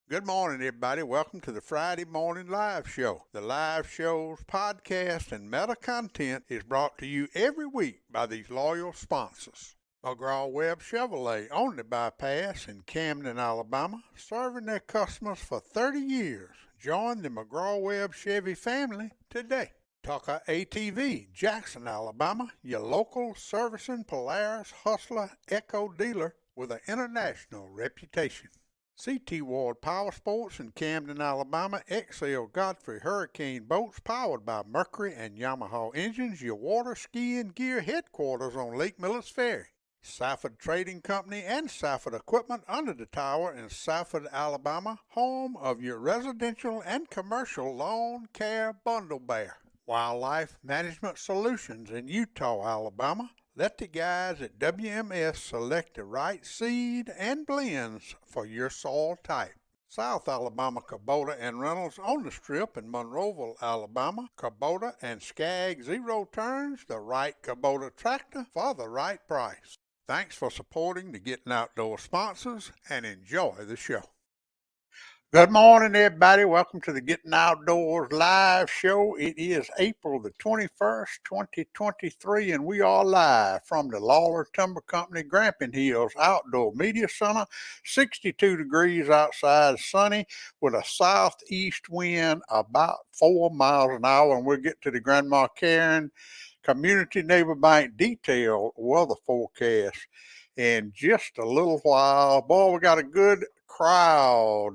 Good morning, everybody. Welcome to the Friday Morning Live Show. The live show's podcast and meta content is brought to you every week by these loyal sponsors. McGraw-Webb Chevrolet on the bypass in Camden, Alabama, serving their customers for 30 years. Join the McGraw-Webb Chevy family today. Tucker ATV, Jackson, Alabama, your local servicing Polaris Hustler Echo dealer with an international reputation. C.T. Ward Power Sports in Camden, Alabama, XL Godfrey Hurricane Boats powered by Mercury and Yamaha engines, your water skiing gear headquarters on Lake Millis Ferry. Safford Trading Company and Safford Equipment under the tower in Safford, Alabama, home of your residential and commercial lawn care bundle bear. Wildlife Management Solutions in Utah, Alabama. Let the guys at WMS select the right seed and blends for your soil type. South Alabama Kubota and Reynolds on the Strip in Monroeville, Alabama. Kubota and Skag Zero Turns, the right Kubota tractor for the right price. Thanks for supporting the Gettin Outdoor sponsors and enjoy the show. Good morning, everybody. Welcome to the Gettin Outdoors live show. It is April the 21st, 2023, and we are live from the Lawler Timber Company Grampian Hills Outdoor Media Center. 62 degrees outside, sunny, with a southeast wind about 4 miles an hour, and we'll get to the Grandma Karen Community Neighbor Bank detailed weather forecast in just a little while. Boy, we got a good crowd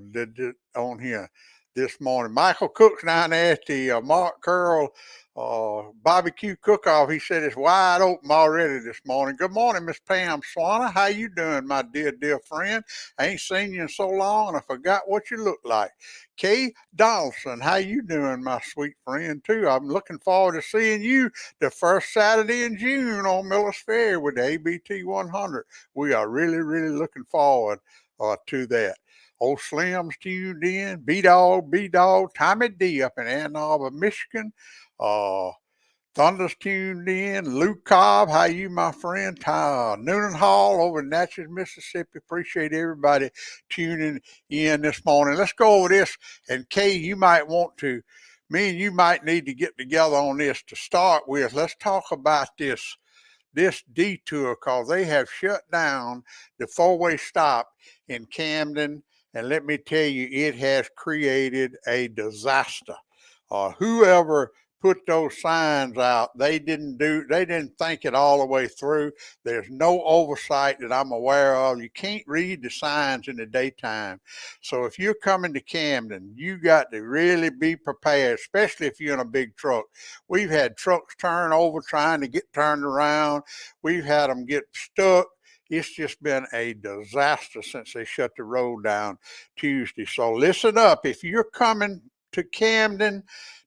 on here this morning. Michael Cook's down there at the Mark Curl BBQ Cook-Off. He said it's wide open already this morning. Good morning, Miss Pam Swanner. How you doing, my dear friend? I ain't seen you in so long, and I forgot what you look like. Kay Donaldson, how you doing, my sweet friend, too? I'm looking forward to seeing you the first Saturday in June on Millis Ferry with the ABT 100. We are really looking forward to that. Old Slim's tuned in, B-Dog, Tommy D up in Ann Arbor, Michigan. Thunder's tuned in. Luke Cobb, how you, my friend? Noonan Hall over in Natchez, Mississippi. Appreciate everybody tuning in this morning. Let's go over this. And Kay, me and you might need to get together on this to start with. Let's talk about this detour, because they have shut down the four-way stop in Camden, and let me tell you, it has created a disaster. Whoever put those signs out, they didn't think it all the way through. There's no oversight that I'm aware of. You can't read the signs in the daytime. So if you're coming to Camden, you got to really be prepared, especially if you're in a big truck. We've had trucks turn over trying to get turned around. We've had them get stuck. It's just been a disaster since they shut the road down Tuesday. So listen up. If you're coming to Camden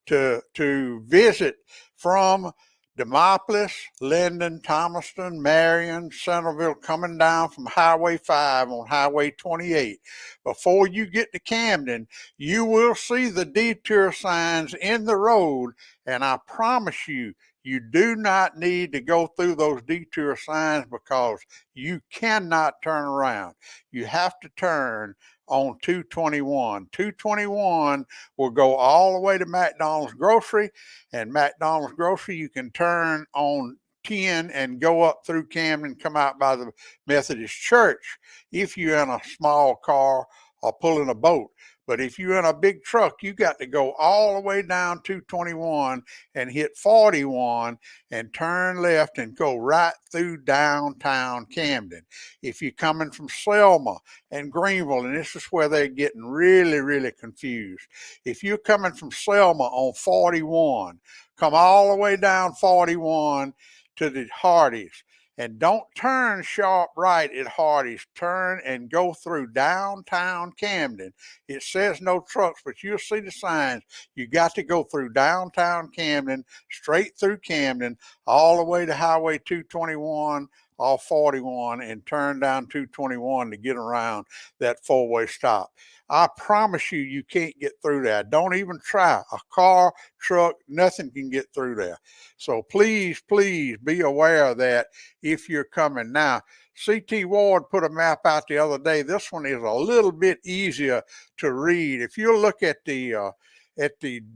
to visit from Demopolis, Linden, Thomaston, Marion, Centerville, coming down from Highway 5 on Highway 28. Before you get to Camden, you will see the detour signs in the road, and I promise you, You do not need to go through those detour signs because you cannot turn around. You have to turn on 221. 221 will go all the way to McDonald's Grocery, and McDonald's Grocery you can turn on 10 and go up through Camden, come out by the Methodist Church if you're in a small car or pulling a boat. But if you're in a big truck, you got to go all the way down 221 and hit 41 and turn left and go right through downtown Camden. If you're coming from Selma and Greenville, and this is where they're getting really, really confused. If you're coming from Selma on 41, come all the way down 41 to the Hardee's. And don't turn sharp right at Hardee's. Turn and go through downtown Camden. It says no trucks, but you'll see the signs. You got to go through downtown Camden, straight through Camden, all the way to Highway 221 off 41 and turn down 221 to get around that four-way stop. I promise you, you can't get through there. Don't even try. A car, truck, nothing can get through there. So please, please be aware of that if you're coming. Now, C.T. Ward put a map out the other day. This one is a little bit easier to read. If you look at the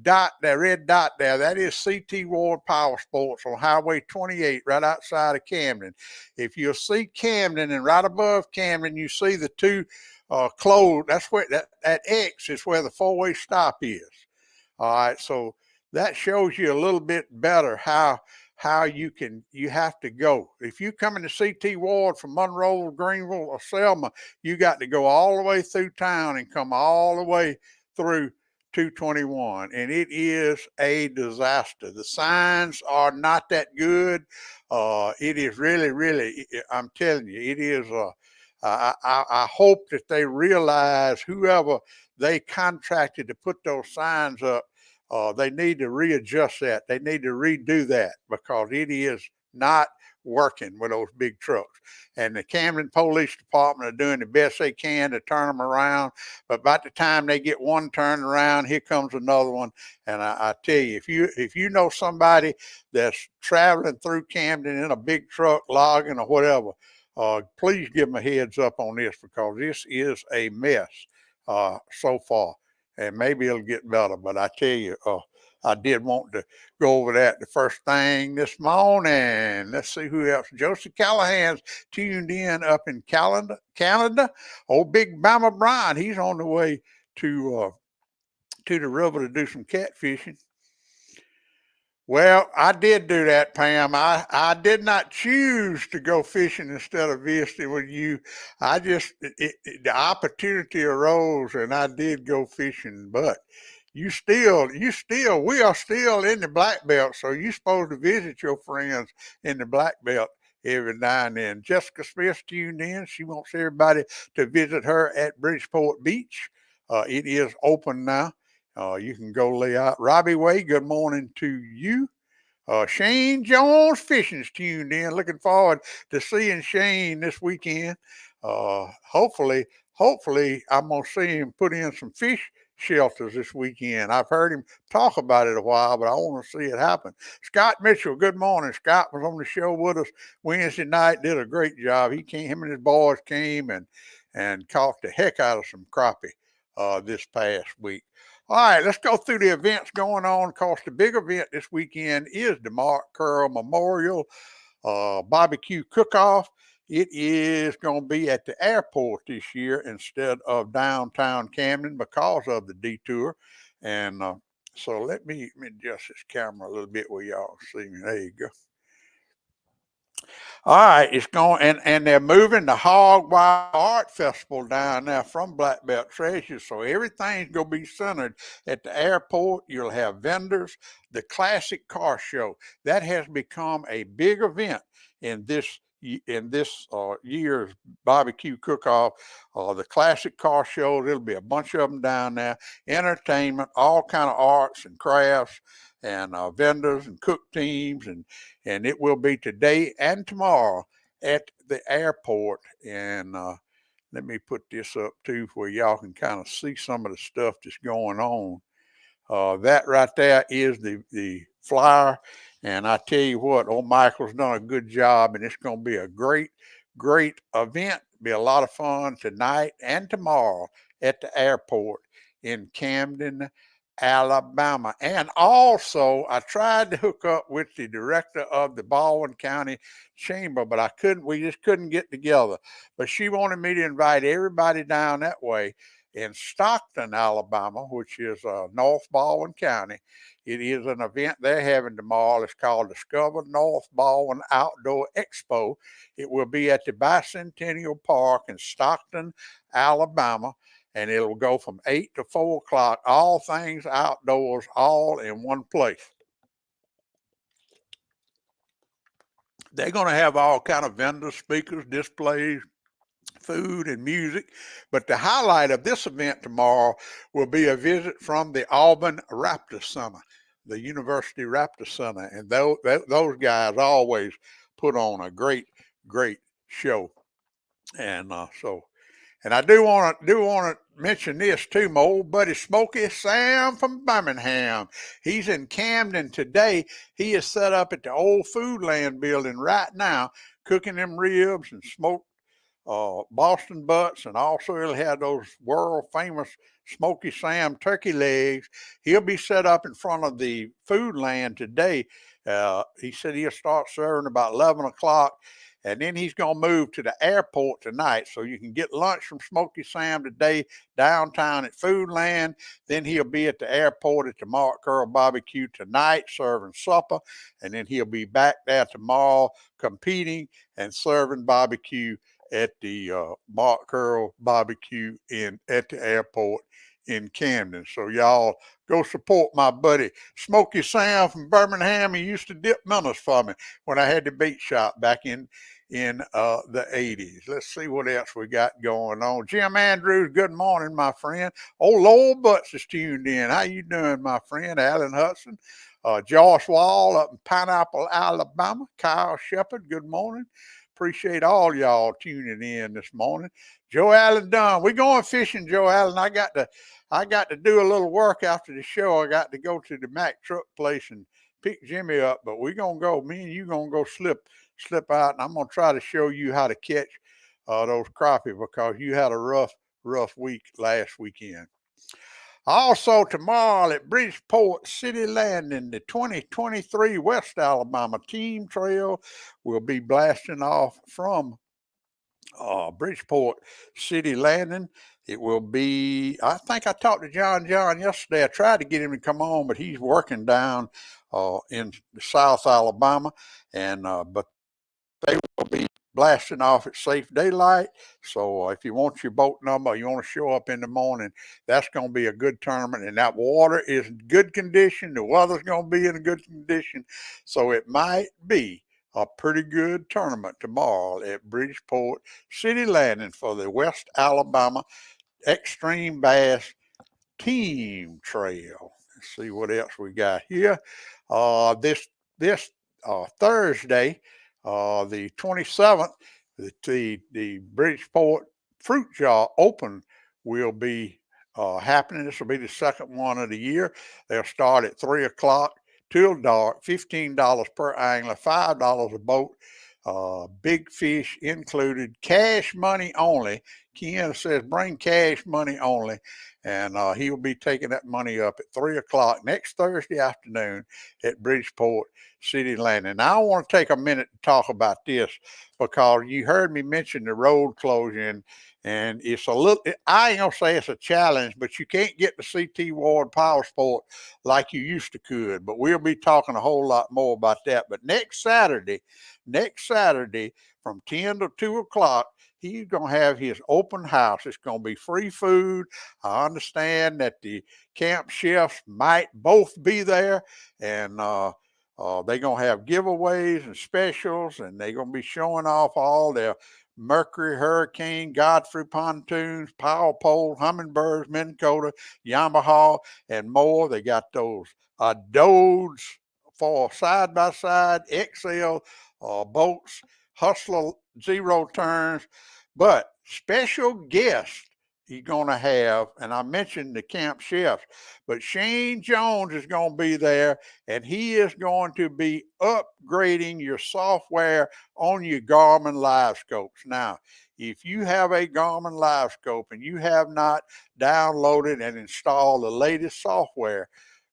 dot, that red dot there, that is C.T. Ward Power Sports on Highway 28 right outside of Camden. If you'll see Camden, and right above Camden, you see the two closed. That's where that X is where the four-way stop is. All right, so that shows you a little bit better how you have to go. If you come into C.T. Ward from Monroe, Greenville, or Selma, you got to go all the way through town and come all the way through 221, and it is a disaster. The signs are not that good. It is really, really, I'm telling you, it is. I hope that they realize whoever they contracted to put those signs up, they need to readjust that. They need to redo that because it is not working with those big trucks. And the Camden Police Department are doing the best they can to turn them around. But by the time they get one turned around, here comes another one. And I tell you, if you know somebody that's traveling through Camden in a big truck, logging or whatever, please give them a heads up on this because this is a mess so far. And maybe it'll get better. But I tell you, I did want to go over that the first thing this morning. Let's see who else. Josie Callahan's tuned in up in Canada. Old Big Bama Brian, he's on the way to the river to do some catfishing. Well, I did do that, Pam. I did not choose to go fishing instead of visiting with you. The opportunity arose and I did go fishing, but we are still in the black belt, so you're supposed to visit your friends in the black belt every now and then. Jessica Smith tuned in. She wants everybody to visit her at Bridgeport Beach. It is open now. You can go lay out. Robbie Way, good morning to you. Shane Jones Fishing's tuned in. Looking forward to seeing Shane this weekend. Hopefully, I'm going to see him put in some fish shelters this weekend. I've heard him talk about it a while, but I want to see it happen. Scott Mitchell, good morning. Scott was on the show with us Wednesday night, did a great job. Him and his boys came and caught the heck out of some crappie this past week. All right, let's go through the events going on. Of course, the big event this weekend is the Mark Curl Memorial BBQ Cook-Off. It is going to be at the airport this year instead of downtown Camden because of the detour. And so let me adjust this camera a little bit where y'all see me. There you go. All right, it's going, and they're moving the Hog Wild Art Festival down there from Black Belt Treasures. So everything's going to be centered at the airport. You'll have vendors, the classic car show. That has become a big event in this year's BBQ Cook-Off. The classic car shows, there'll be a bunch of them down there. Entertainment, all kind of arts and crafts, and vendors and cook teams, and it will be today and tomorrow at the airport. And let me put this up too where y'all can kind of see some of the stuff that's going on. That right there is the flyer, And I tell you what, old Michael's done a good job, and it's going to be a great, great event. Be a lot of fun tonight and tomorrow at the airport in Camden, Alabama. And also, I tried to hook up with the director of the Baldwin County Chamber, but I couldn't. We just couldn't get together. But she wanted me to invite everybody down that way in Stockton, Alabama, which is North Baldwin County. It is an event they're having tomorrow. It's called Discover North Baldwin Outdoor Expo. It will be at the Bicentennial Park in Stockton, Alabama, and it'll go from 8 to 4 o'clock. All things outdoors, all in one place. They're going to have all kind of vendors, speakers, displays, food and music. But the highlight of this event tomorrow will be a visit from the Auburn Raptor Center, the University Raptor Center. And those guys always put on a great, great show. And and I do want to mention this too. My old buddy Smokey Sam from Birmingham. He's in Camden today. He is set up at the old Foodland building right now, cooking them ribs and smoked Boston butts, and also he'll have those world famous Smoky Sam turkey legs. He'll be set up in front of the Foodland today. He said he'll start serving about 11 o'clock, and then he's going to move to the airport tonight. So you can get lunch from Smoky Sam today downtown at Foodland. Then he'll be at the airport at the Mark Curl Barbecue tonight serving supper, and then he'll be back there tomorrow competing and serving barbecue at the Mark Curl Barbecue at the airport in Camden. So y'all go support my buddy Smoky Sam from Birmingham. He used to dip minnows for me when I had the bait shop back in the 80s. Let's see what else we got going on. Jim Andrews, good morning, my friend. Old Lowell Butts is tuned in. How you doing, my friend? Alan Hudson. Josh Wall up in Pineapple, Alabama. Kyle Shepard, good morning. Appreciate all y'all tuning in this morning. Joe Allen Dunn. We're going fishing, Joe Allen. I got to do a little work after the show. I got to go to the Mack truck place and pick Jimmy up, but we're gonna go. Me and you gonna go slip out, and I'm gonna try to show you how to catch those crappie because you had a rough week last weekend. Also tomorrow at Bridgeport City Landing, the 2023 West Alabama Team Trail will be blasting off from Bridgeport City Landing. It will be, I think I talked to John yesterday. I tried to get him to come on, but he's working down in South Alabama, and but they will be blasting off at safe daylight. So if you want your boat number, you want to show up in the morning, that's going to be a good tournament. And that water is in good condition. The weather's going to be in a good condition. So it might be a pretty good tournament tomorrow at Bridgeport City Landing for the West Alabama XtremeBass Team Trail. Let's see what else we got here. This Thursday, the 27th, the Bridgeport Fruit Jar Open will be happening. This will be the second one of the year. They'll start at 3 o'clock till dark, $15 per angler, $5 a boat, big fish included, cash money only. Ken says bring cash money only, and he will be taking that money up at 3 o'clock next Thursday afternoon at Bridgeport City Landing. Now I want to take a minute to talk about this because you heard me mention the road closing, and it's a little, I ain't gonna say it's a challenge, but you can't get the CT Ward Power Sport like you used to could. But we'll be talking a whole lot more about that. But next Saturday from 10 to 2 o'clock, he's going to have his open house. It's going to be free food. I understand that the camp chefs might both be there, and they're going to have giveaways and specials, and they're going to be showing off all their Mercury, Hurricane, Godfrey pontoons, power poles, Humminbirds, Minn Kota, Yamaha, and more. They got those Dodes for side-by-side XL boats, Hustler zero turns, but special guest he's going to have, and I mentioned the camp chefs, but Shane Jones is going to be there, and he is going to be upgrading your software on your Garmin Live Scopes. Now, if you have a Garmin Live Scope and you have not downloaded and installed the latest software,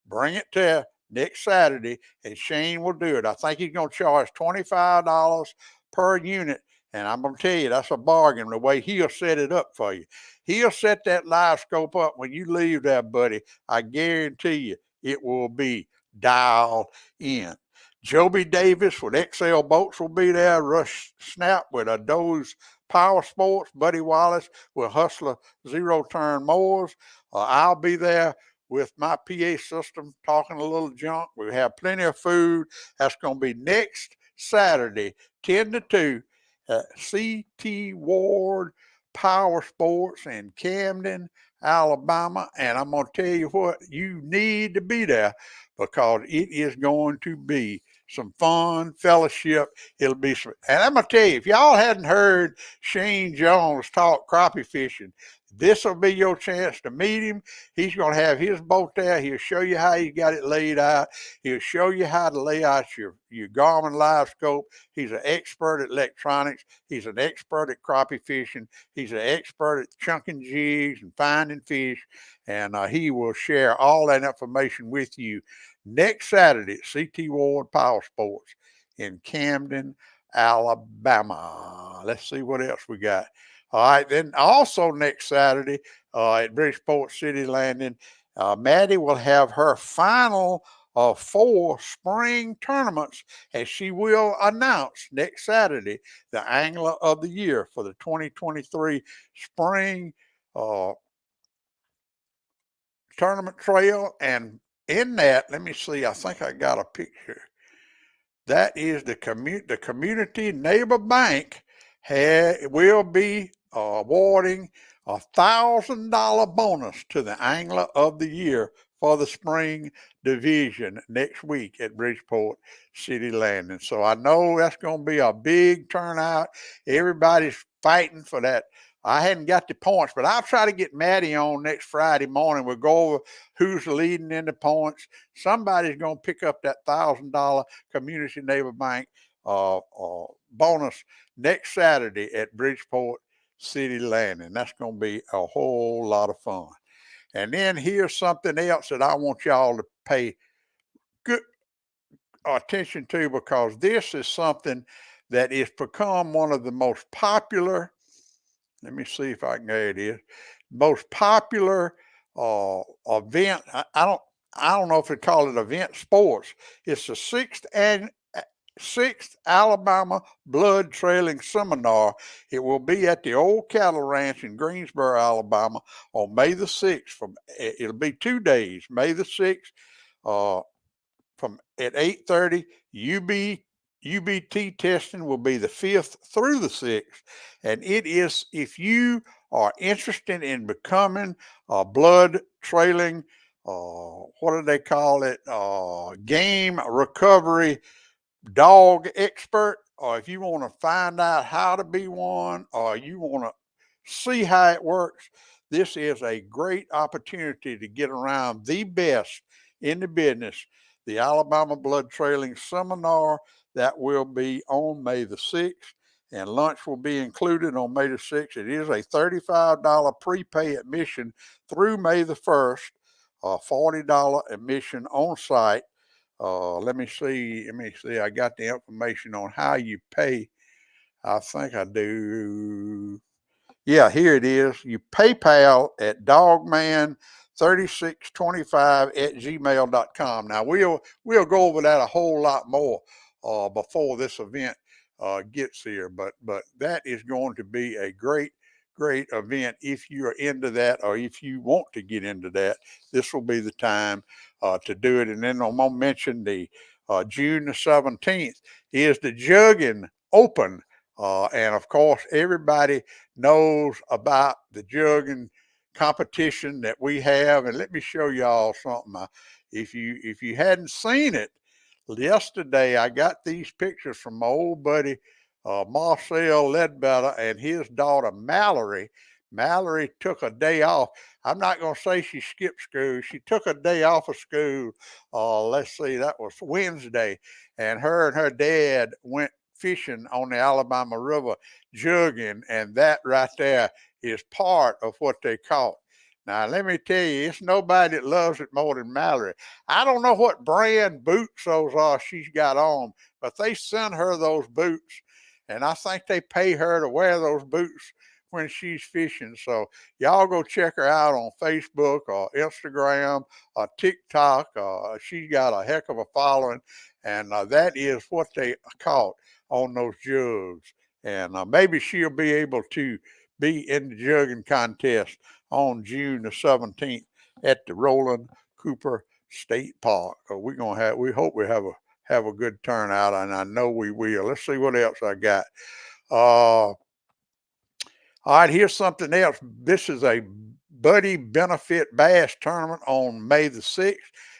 bring it to next Saturday, and Shane will do it. I think he's going to charge $25 per unit. And I'm going to tell you, that's a bargain the way he'll set it up for you. He'll set that live scope up when you leave there, buddy. I guarantee you it will be dialed in. Joby Davis with XL Boats will be there. Rush Snap with a Doze Power Sports. Buddy Wallace with Hustler Zero Turn Mowers. I'll be there with my PA system talking a little junk. We have plenty of food. That's going to be next Saturday, 10 to 2. CT Ward Power Sports in Camden, Alabama. And I'm going to tell you what, you need to be there because it is going to be some fun, fellowship. It'll be some, and I'm going to tell you, if y'all hadn't heard Shane Jones talk crappie fishing, this will be your chance to meet him. He's going to have his boat there. He'll show you how he got it laid out. He'll show you how to lay out your Garmin Live Scope. He's an expert at electronics. He's an expert at crappie fishing. He's an expert at chunking jigs and finding fish. And he will share all that information with you next Saturday at CT Ward Power Sports in Camden, Alabama. Let's see what else we got. All right, then also next Saturday at Bridgeport City Landing, Maddie will have her final of 4 spring tournaments, and she will announce next Saturday the Angler of the Year for the 2023 spring tournament trail. And in that, let me see, I think I got a picture. That is the community neighbor bank will be awarding a $1,000 bonus to the Angler of the Year for the spring division next week at Bridgeport City Landing. So I know that's going to be a big turnout. Everybody's fighting for that. I hadn't got the points, but I'll try to get Maddie on next Friday morning. We'll go over who's leading in the points. Somebody's going to pick up that $1,000 Community Neighbor Bank bonus next Saturday at Bridgeport City Landing. That's going to be a whole lot of fun. And then here's something else that I want y'all to pay good attention to, because this is something that has become one of the most popular. Let me see if I can get it. Is most popular event. I don't know if they call it event sports. It's the sixth Alabama Blood Trailing Seminar. It will be at the Old Cattle Ranch in Greensboro, Alabama, on May the 6th. It'll be 2 days. May the 6th, from at 8:30. UBT testing will be the 5th through the 6th. And it is, if you are interested in becoming a blood trailing, what do they call it? Game recovery dog expert, or if you want to find out how to be one, or you want to see how it works, this is a great opportunity to get around the best in the business. The Alabama Blood Trailing Seminar, that will be on May the 6th, and lunch will be included on May the 6th. It is a $35 prepay admission through May the 1st, $40 admission on site. Let me see. I got the information on how you pay. I think I do. Yeah, here it is. You PayPal at dogman3625@gmail.com. Now we'll go over that a whole lot more before this event gets here. But that is going to be a great event. If you're into that, or if you want to get into that, this will be the time to do it. And then I'm going to mention the June the 17th is the Jugging Open. And of course, everybody knows about the jugging competition that we have. And let me show y'all something. If you hadn't seen it, yesterday I got these pictures from my old buddy Marcel Ledbetter and his daughter Mallory. Mallory took a day off. I'm not going to say she skipped school. She took a day off of school. Let's see, that was Wednesday. And her dad went fishing on the Alabama River, jugging. And that right there is part of what they caught. Now, let me tell you, it's nobody that loves it more than Mallory. I don't know what brand boots those are she's got on, but they sent her those boots. And I think they pay her to wear those boots when she's fishing. So y'all go check her out on Facebook or Instagram or TikTok. She's got a heck of a following, and that is what they caught on those jugs. And maybe she'll be able to be in the jugging contest on June the 17th at the Roland Cooper State Park. We hope we have a good turnout, and I know we will. Let's see what else I got. All right, here's something else. This is a Buddy Benefit Bass Tournament on May the 6th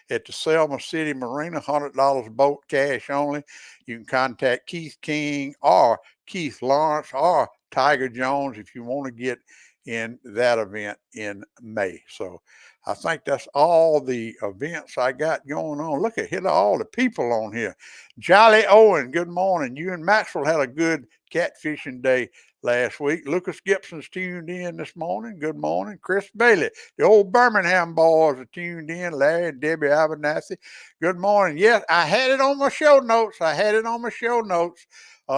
at the Selma City Marina, $100 boat, cash only. You can contact Keith King or Keith Lawrence or Tiger Jones if you want to get in that event in May. So I think that's all the events I got going on. Look at all the people on here. Jolly Owen, good morning. You and Maxwell had a good catfishing day last week. Lucas Gibson's tuned in this morning. Good morning. Chris Bailey, the old Birmingham boys are tuned in. Larry and Debbie Abernathy. Good morning. Yes, I had it on my show notes.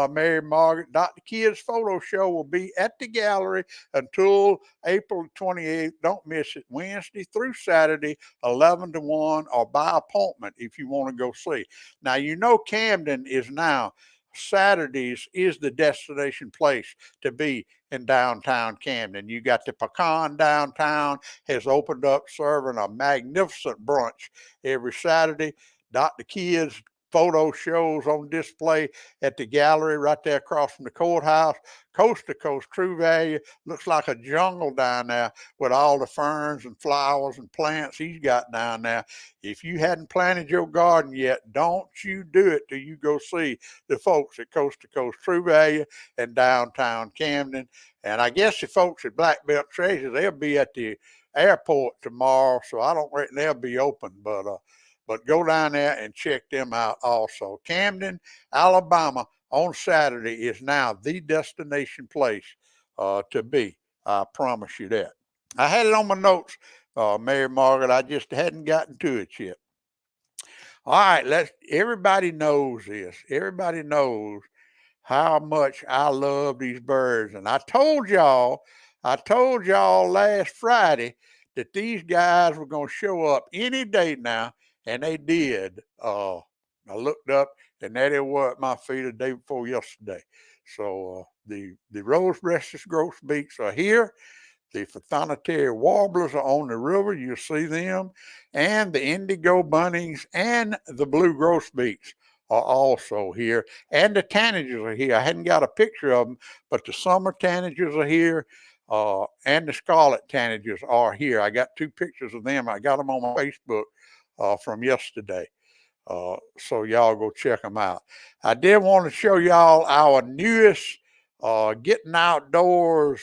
Mary Margaret, Dr. Kid's photo show will be at the gallery until April 28th. Don't miss it. Wednesday through Saturday, 11 to 1, or by appointment if you want to go see. Now, you know Camden is now, Saturdays is the destination place to be in downtown Camden. You got the Pecan downtown has opened up serving a magnificent brunch every Saturday. Dr. Kid's photo shows on display at the gallery right there across from the courthouse. Coast to coast, true value. Looks like a jungle down there with all the ferns and flowers and plants he's got down there. If you hadn't planted your garden yet, don't you do it till you go see the folks at Coast to Coast True Value in downtown Camden. And I guess the folks at Black Belt Treasures, they'll be at the airport tomorrow, so I don't reckon they'll be open, but go down there and check them out also. Camden, Alabama on Saturday is now the destination place to be. I promise you that. I had it on my notes, Mary Margaret. I just hadn't gotten to it yet. All right, everybody knows this. Everybody knows how much I love these birds. And I told y'all last Friday that these guys were going to show up any day now, and they did. I looked up, and there they were at my feet the day before yesterday. So the rose-breasted grosbeaks are here. The Fathonetary warblers are on the river. You'll see them. And the indigo buntings and the blue grosbeaks are also here. And the tanagers are here. I hadn't got a picture of them, but the summer tanagers are here. And the scarlet tanagers are here. I got 2 pictures of them. I got them on my Facebook from yesterday. So y'all go check them out. I did want to show y'all our newest Gettin Outdoors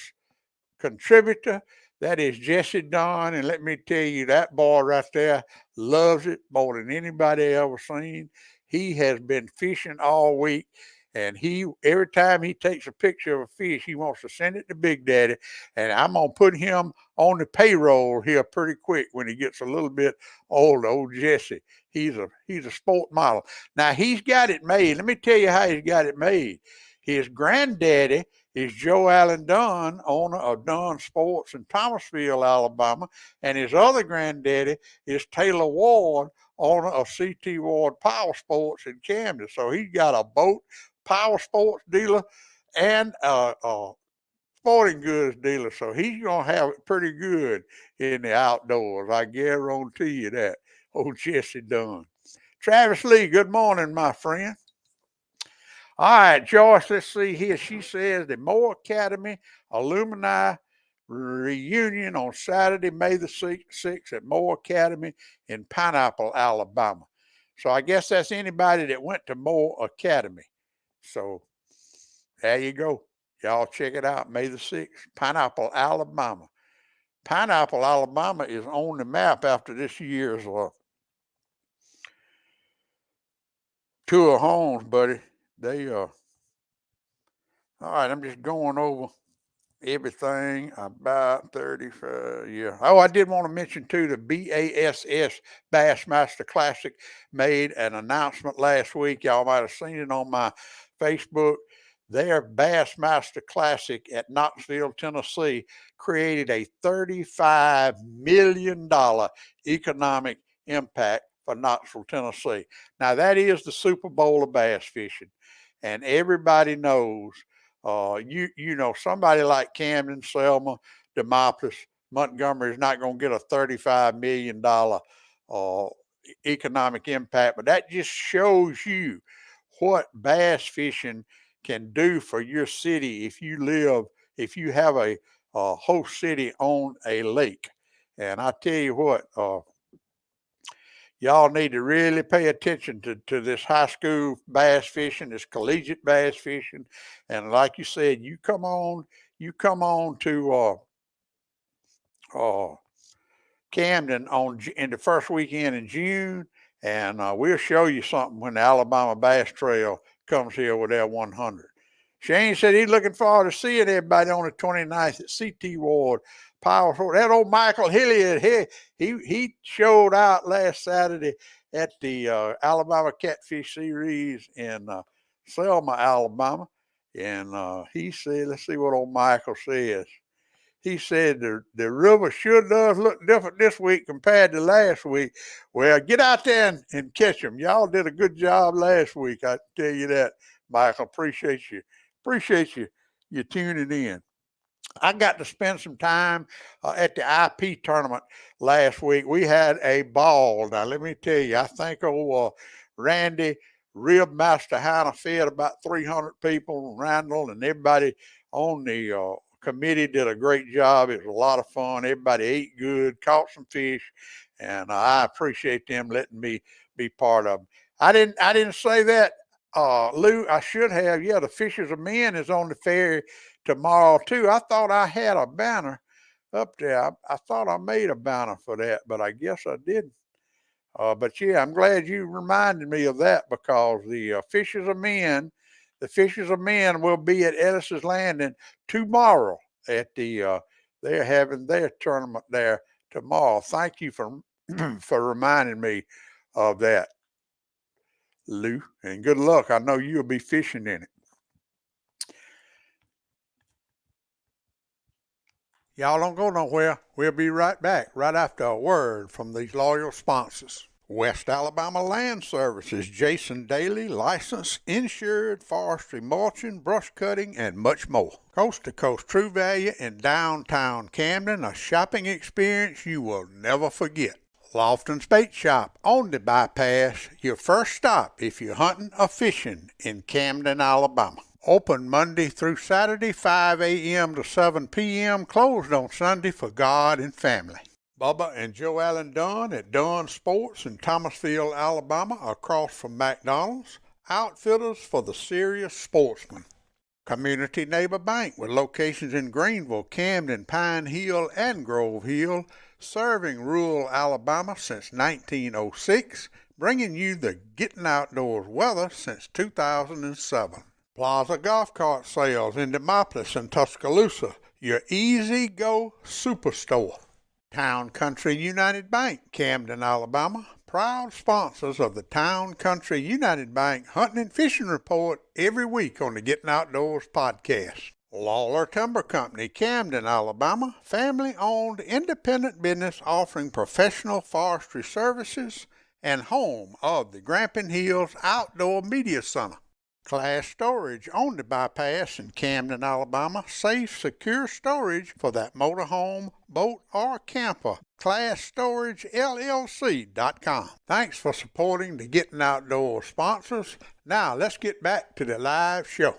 contributor. That is Jesse Dunn, and let me tell you, that boy right there loves it more than anybody ever seen. He has been fishing all week, and every time he takes a picture of a fish, he wants to send it to Big Daddy, and I'm gonna put him on the payroll here pretty quick when he gets a little bit older. Old Jesse, he's a sport model. Now he's got it made. Let me tell you how he's got it made. His granddaddy is Joe Allen Dunn, owner of Dunn Sports in Thomasville, Alabama, and his other granddaddy is Taylor Ward, owner of CT Ward Power Sports in Camden. So he's got a boat, power sports dealer, and a sporting goods dealer. So he's going to have it pretty good in the outdoors. I guarantee you that. Old Jesse Dunn. Travis Lee, good morning, my friend. All right, Joyce, let's see here. She says the Moore Academy Alumni Reunion on Saturday, May the 6th at Moore Academy in Pineapple, Alabama. So I guess that's anybody that went to Moore Academy. So there you go. Y'all check it out, May the 6th, Pineapple, Alabama. Pineapple, Alabama is on the map after this year's tour homes, buddy. They all right, I'm just going over everything about 35. Yeah. Oh, I did want to mention too the BASS Bassmaster Classic made an announcement last week. Y'all might have seen it on my Facebook. Their Bassmaster Classic at Knoxville, Tennessee, created a $35 million economic impact for Knoxville, Tennessee. Now, that is the Super Bowl of bass fishing, and everybody knows you know, somebody like Camden, Selma, Demopolis, Montgomery is not going to get a $35 million economic impact, but that just shows you what bass fishing can do for your city if you have a host city on a lake. And I tell you what, y'all need to really pay attention to this high school bass fishing, this collegiate bass fishing. And like you said, you come on to Camden in the first weekend in June, and we'll show you something when the Alabama Bass Trail comes here with their 100. Shane said he's looking forward to seeing everybody on the 29th at CT Ward. Powerful. That old Michael Hilliard, he showed out last Saturday at the Alabama Catfish Series in Selma, Alabama. And he said, let's see what old Michael says. He said the river sure does look different this week compared to last week. Well, get out there and catch them. Y'all did a good job last week. I tell you that, Michael. Appreciate you tuning in. I got to spend some time at the IP tournament last week. We had a ball. Now, let me tell you, I think old Randy Rib Master Hannah fed about 300 people. Randall and everybody on the committee did a great job. It was a lot of fun. Everybody ate good, caught some fish, and I appreciate them letting me be part of them. I didn't say that, Lou. I should have. Yeah, the Fishers of Men is on the ferry tomorrow too. I thought I had a banner up there. I thought I made a banner for that, but I guess I didn't. But yeah, I'm glad you reminded me of that because the Fishers of Men will be at Ellis's Landing tomorrow at the they're having their tournament there tomorrow. Thank you for for reminding me of that, Lou, and good luck. I know you'll be fishing in it. Y'all don't go nowhere. We'll be right back right after a word from these loyal sponsors. West Alabama Land Services, Jason Daly, licensed, insured, forestry mulching, brush cutting, and much more. Coast to Coast True Value in downtown Camden, a shopping experience you will never forget. Lofton's Bait Shop on the bypass, your first stop if you're hunting or fishing in Camden, Alabama. Open Monday through Saturday, 5 a.m. to 7 p.m., closed on Sunday for God and family. Bubba and Joe Allen Dunn at Dunn Sports in Thomasville, Alabama, across from McDonald's, outfitters for the serious sportsman. Community Neighbor Bank with locations in Greenville, Camden, Pine Hill, and Grove Hill, serving rural Alabama since 1906, bringing you the Gettin Outdoors weather since 2007. Plaza Golf Cart Sales in Demopolis and Tuscaloosa, your easy-go superstore. Town Country United Bank, Camden, Alabama, proud sponsors of the Town Country United Bank Hunting and Fishing Report every week on the Gettin Outdoors podcast. Lawler Timber Company, Camden, Alabama, family-owned independent business offering professional forestry services and home of the Grampian Hills Outdoor Media Center. Class Storage on the bypass in Camden, Alabama. Safe, secure storage for that motorhome, boat, or camper. ClassStorageLLC.com. Thanks for supporting the Gettin Outdoors sponsors. Now let's get back to the live show.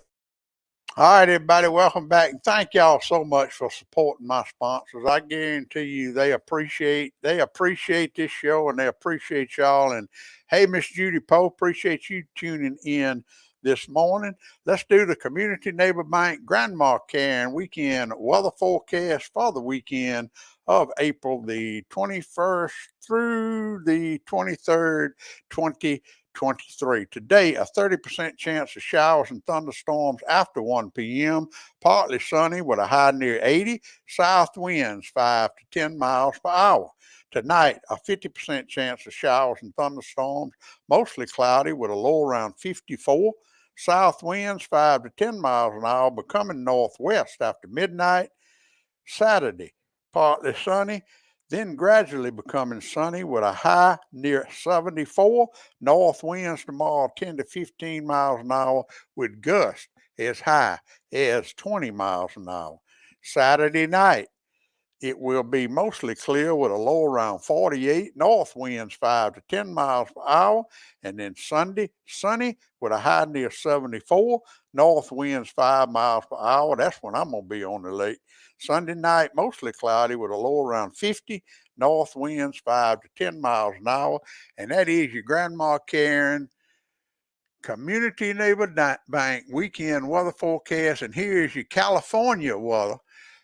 All right, everybody, welcome back. And thank y'all so much for supporting my sponsors. I guarantee you they appreciate this show and they appreciate y'all. And hey, Miss Judy Poe, appreciate you tuning in this morning. Let's do the Community Neighbor Bank Grandma Karen weekend weather forecast for the weekend of April the 21st through the 23rd, 2023. Today, a 30% chance of showers and thunderstorms after 1 p.m. Partly sunny with a high near 80. South winds 5 to 10 miles per hour. Tonight, a 50% chance of showers and thunderstorms, mostly cloudy with a low around 54. South winds 5 to 10 miles an hour, becoming northwest after midnight. Saturday, partly sunny, then gradually becoming sunny with a high near 74. North winds tomorrow 10 to 15 miles an hour with gusts as high as 20 miles an hour. Saturday night, it will be mostly clear with a low around 48, north winds 5 to 10 miles per hour. And then Sunday, sunny with a high near 74, north winds 5 miles per hour. That's when I'm going to be on the lake. Sunday night, mostly cloudy with a low around 50, north winds 5 to 10 miles an hour. And that is your Grandma Karen Community Neighbor Bank weekend weather forecast. And here's your California weather.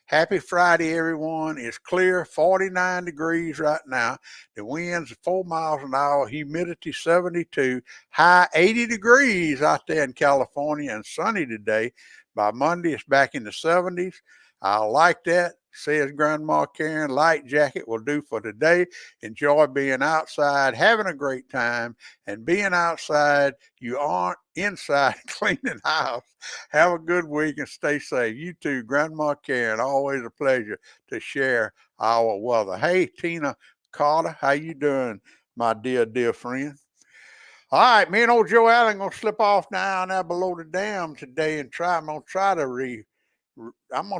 Happy Friday, everyone. It's clear, 49 degrees right now. The winds are 4 miles an hour, humidity 72, high 80 degrees out there in California, and sunny today. By Monday, it's back in the 70s. I like that, says Grandma Karen. Light jacket will do for today. Enjoy being outside, having a great time, and being outside. You aren't inside cleaning house. Have a good week and stay safe. You too, Grandma Karen. Always a pleasure to share our weather. Hey, Tina Carter, how you doing, my dear friend? All right, me and old Joe Allen gonna slip off down there below the dam today and I'm gonna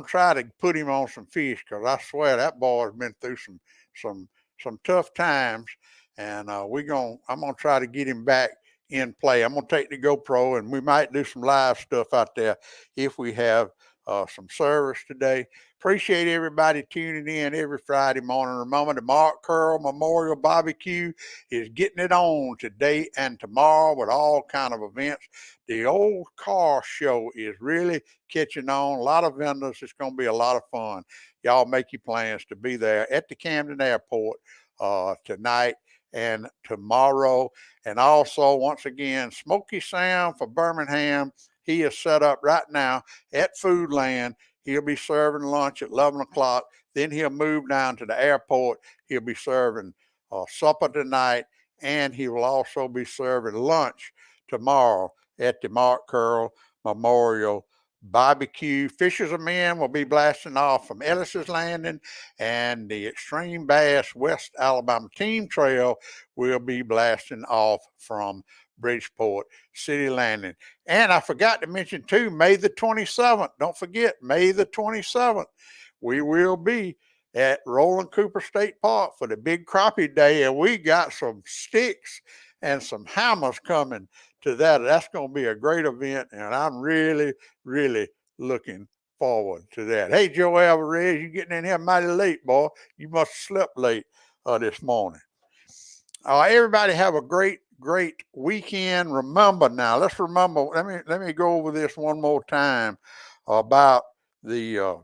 try to put him on some fish, because I swear that boy's been through some some tough times, and I'm gonna try to get him back in play. I'm gonna take the GoPro and we might do some live stuff out there if we have some service today. Appreciate everybody tuning in every Friday morning. Remember, the Mark Curl Memorial Barbecue is getting it on today and tomorrow with all kind of events. The old car show is really catching on. A lot of vendors. It's going to be a lot of fun. Y'all make your plans to be there at the Camden Airport tonight and tomorrow. And also, once again, Smoky Sam for Birmingham. He is set up right now at Foodland. He'll be serving lunch at 11 o'clock. Then he'll move down to the airport. He'll be serving supper tonight, and he will also be serving lunch tomorrow at the Mark Curl Memorial Barbecue. Fishers of Men will be blasting off from Ellis's Landing, and the XtremeBass West Alabama Team Trail will be blasting off from Bridgeport City Landing. And I forgot to mention too, May the 27th. Don't forget, May the 27th, we will be at Roland Cooper State Park for the Big Crappie Day, and we got some sticks and some hammers coming to that. That's going to be a great event, and I'm really looking forward to that. Hey, Joe Alvarez, you getting in here mighty late, boy. You must have slept late this morning. Everybody have a great weekend. Remember now, let's remember. Let me go over this one more time about the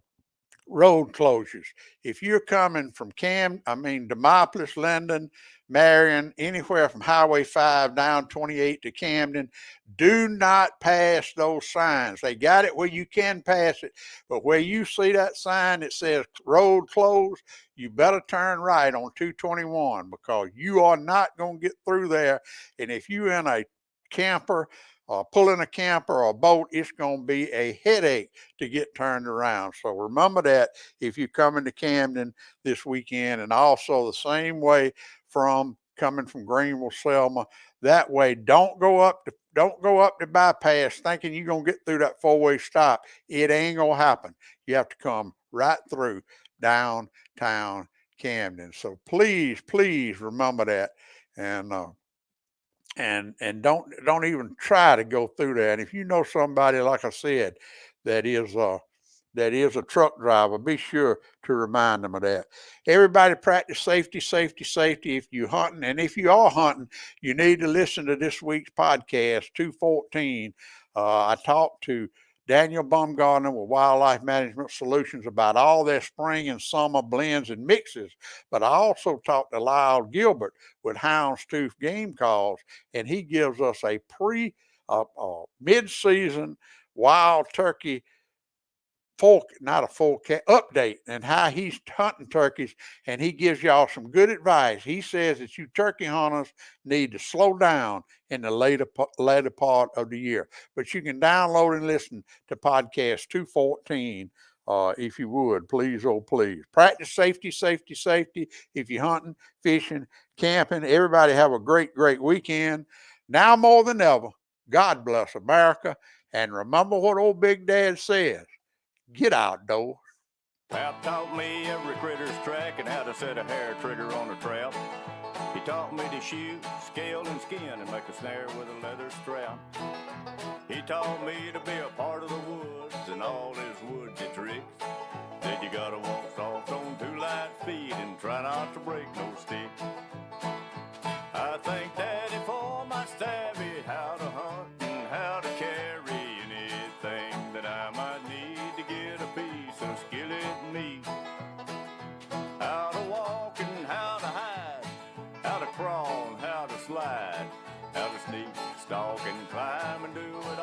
road closures. If you're coming from Demopolis, Linden, Marion, anywhere from Highway 5 down 28 to Camden, do not pass those signs. They got it where you can pass it, but where you see that sign that says road closed, you better turn right on 221, because you are not going to get through there. And if you're in a camper, pulling a camper or a boat, it's going to be a headache to get turned around. So remember that if you're coming to Camden this weekend, and also the same way coming from Greenville, Selma. That way, don't go up the bypass thinking you're going to get through that four-way stop. It ain't going to happen. You have to come right through downtown Camden. So please remember that. And don't even try to go through that. And if you know somebody, like I said, that that is a truck driver, be sure to remind them of that. Everybody practice safety, safety, safety if you're hunting. And if you are hunting, you need to listen to this week's podcast, 214. I talked to Daniel Baumgartner with Wildlife Management Solutions about all their spring and summer blends and mixes. But I also talked to Lyle Gilbert with Houndstooth Game Calls, and he gives us a mid-season wild turkey update and how he's hunting turkeys, and he gives y'all some good advice. He says that you turkey hunters need to slow down in the later part of the year. But you can download and listen to podcast 214 if you would, please, oh please. Practice safety, safety, safety. If you're hunting, fishing, camping, everybody have a great, great weekend. Now more than ever, God bless America, and remember what old Big Dad says. Get outdoors. Pap taught me every critter's track and how to set a hair trigger on a trap. He taught me to shoot, scale, and skin and make a snare with a leather strap. He taught me to be a part of the woods and all his woodsy tricks. Said you gotta walk soft on 2 light feet and try not to break no stick. I thank Daddy for my savvy, how to hunt and how to carry anything that I might need to get a piece of skillet meat. How to walk and how to hide, how to crawl and how to slide, how to sneak, stalk and climb and do it